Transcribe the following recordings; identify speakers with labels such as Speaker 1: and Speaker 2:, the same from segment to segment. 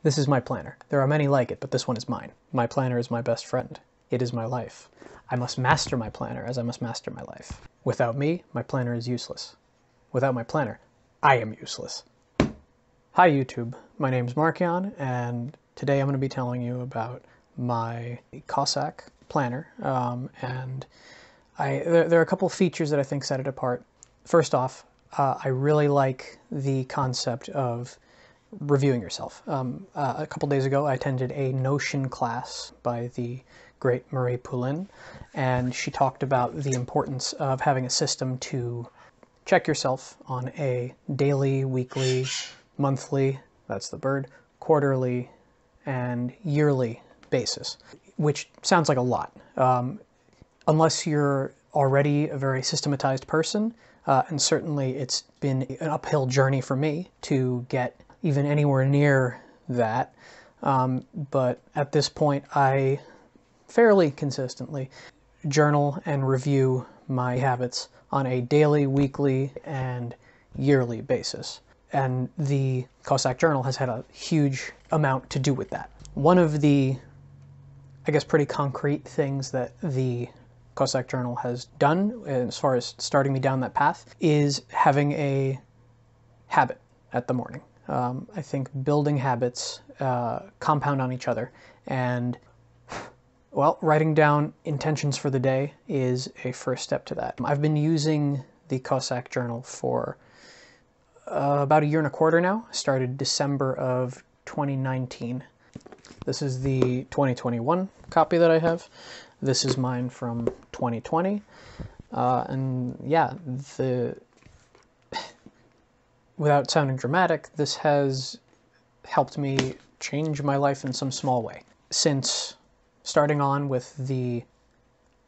Speaker 1: This is my planner. There are many like it, but this one is mine. My planner is my best friend. It is my life. I must master my planner as I must master my life. Without me, my planner is useless. Without my planner, I am useless. Hi YouTube, my name's Markion, and today I'm going to be telling you about my Cossac Planner, and there are a couple features that I think set it apart. First off, I really like the concept of reviewing yourself. A couple days ago, I attended a Notion class by the great Poulin, and she talked about the importance of having a system to check yourself on a daily, weekly, monthly, that's the bird, quarterly, and yearly basis, which sounds like a lot. Unless you're already a very systematized person, and certainly it's been an uphill journey for me to get even anywhere near that. But at this point, I fairly consistently journal and review my habits on a daily, weekly, and yearly basis. And the Cossac Journal has had a huge amount to do with that. One of the, I guess, pretty concrete things that the Cossac Journal has done as far as starting me down that path is having a habit at the morning. I think building habits compound on each other, and well, writing down intentions for the day is a first step to that. I've been using the Cossac Journal for about 1.25 years now. Started December of 2019. This is the 2021 copy that I have. This is mine from 2020. And yeah, without sounding dramatic, this has helped me change my life in some small way. Since starting on with the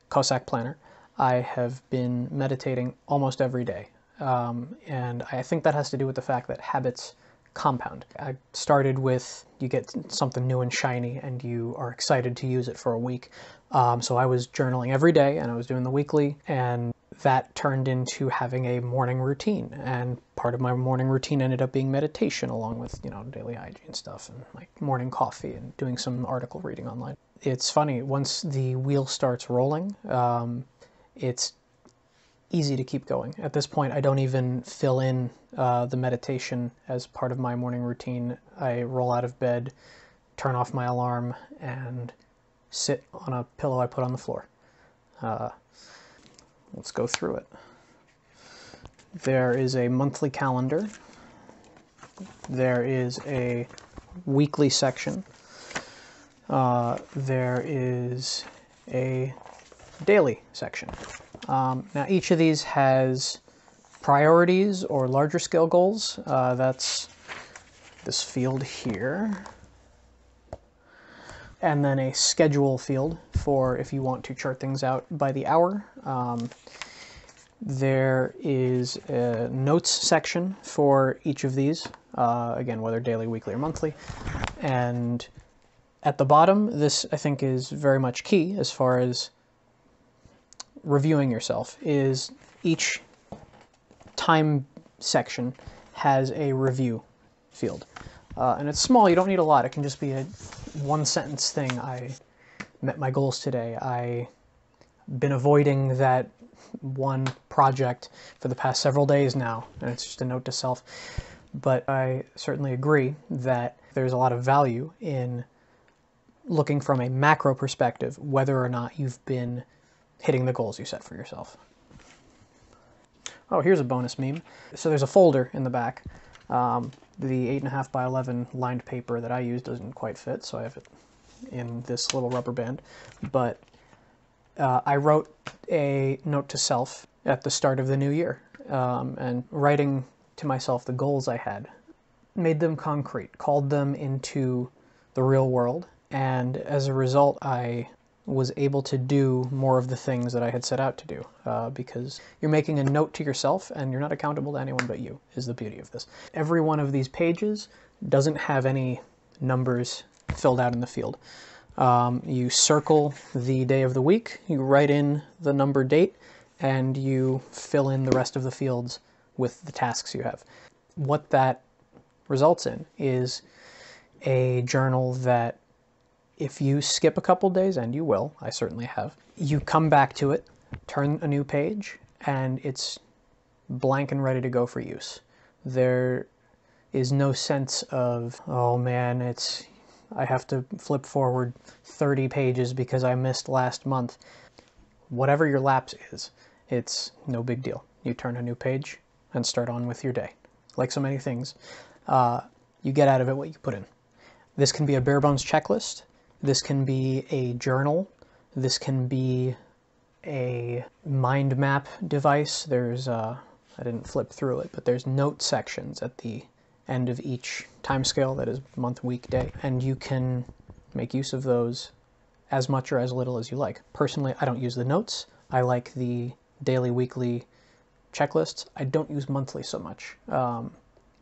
Speaker 1: Cossac Planner, I have been meditating almost every day. And I think that has to do with the fact that habits compound. I started with, you get something new and shiny and you are excited to use it for a week. So I was journaling every day and I was doing the weekly, and that turned into having a morning routine. And part of my morning routine ended up being meditation, along with, you know, daily hygiene stuff and like morning coffee and doing some article reading online. It's funny, once the wheel starts rolling, it's easy to keep going. At this point, I don't even fill in the meditation as part of my morning routine. I roll out of bed, turn off my alarm, and sit on a pillow I put on the floor. Let's go through it. There is a monthly calendar. There is a weekly section. There is a daily section. Now each of these has priorities or larger scale goals. That's this field here. And then a schedule field for if you want to chart things out by the hour. There is a notes section for each of these, again, whether daily, weekly, or monthly. And at the bottom, this I think is very much key as far as reviewing yourself, is each time section has a review field. And it's small, you don't need a lot. It can just be a one-sentence thing. I met my goals today. I've been avoiding that one project for the past several days now, and it's just a note to self. But I certainly agree that there's a lot of value in looking from a macro perspective whether or not you've been hitting the goals you set for yourself. Oh, here's a bonus meme. So there's a folder in the back. The 8.5 by 11 lined paper that I use doesn't quite fit, so I have it in this little rubber band. But I wrote a note to self at the start of the new year, and writing to myself the goals I had, made them concrete, called them into the real world, and as a result I was able to do more of the things that I had set out to do, because you're making a note to yourself and you're not accountable to anyone but you, is the beauty of this. Every one of these pages doesn't have any numbers filled out in the field. You circle the day of the week, you write in the number date, and you fill in the rest of the fields with the tasks you have. What that results in is a journal that if you skip a couple days, and you will, I certainly have, you come back to it, turn a new page, and it's blank and ready to go for use. There is no sense of, oh man, I have to flip forward 30 pages because I missed last month. Whatever your lapse is, it's no big deal. You turn a new page and start on with your day. Like so many things, you get out of it what you put in. This can be a bare bones checklist. This can be a journal. This can be a mind map device. There's, I didn't flip through it, but there's note sections at the end of each timescale, that is month, week, day, and you can make use of those as much or as little as you like. Personally, I don't use the notes. I like the daily, weekly checklists. I don't use monthly so much,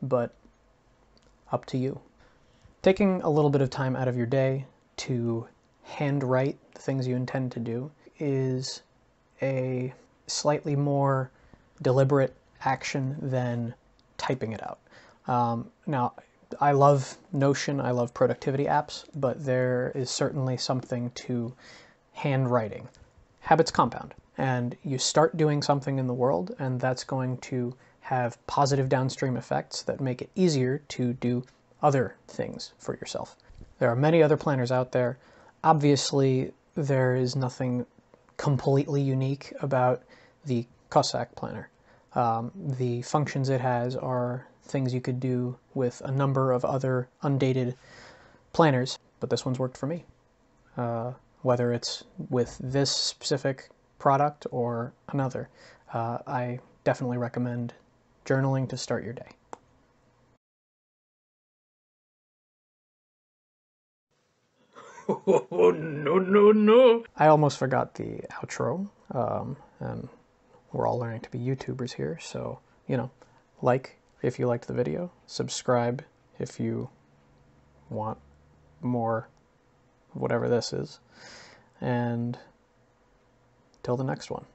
Speaker 1: but up to you. Taking a little bit of time out of your day to handwrite the things you intend to do is a slightly more deliberate action than typing it out. Now, I love Notion, I love productivity apps, but there is certainly something to handwriting. Habits compound, and you start doing something in the world, and that's going to have positive downstream effects that make it easier to do other things for yourself. There are many other planners out there. Obviously, there is nothing completely unique about the Cossac Planner. The functions it has are things you could do with a number of other undated planners, but this one's worked for me. Whether it's with this specific product or another, I definitely recommend journaling to start your day. Oh, no. I almost forgot the outro, and we're all learning to be YouTubers here, so, like if you liked the video, subscribe if you want more whatever this is, and till the next one.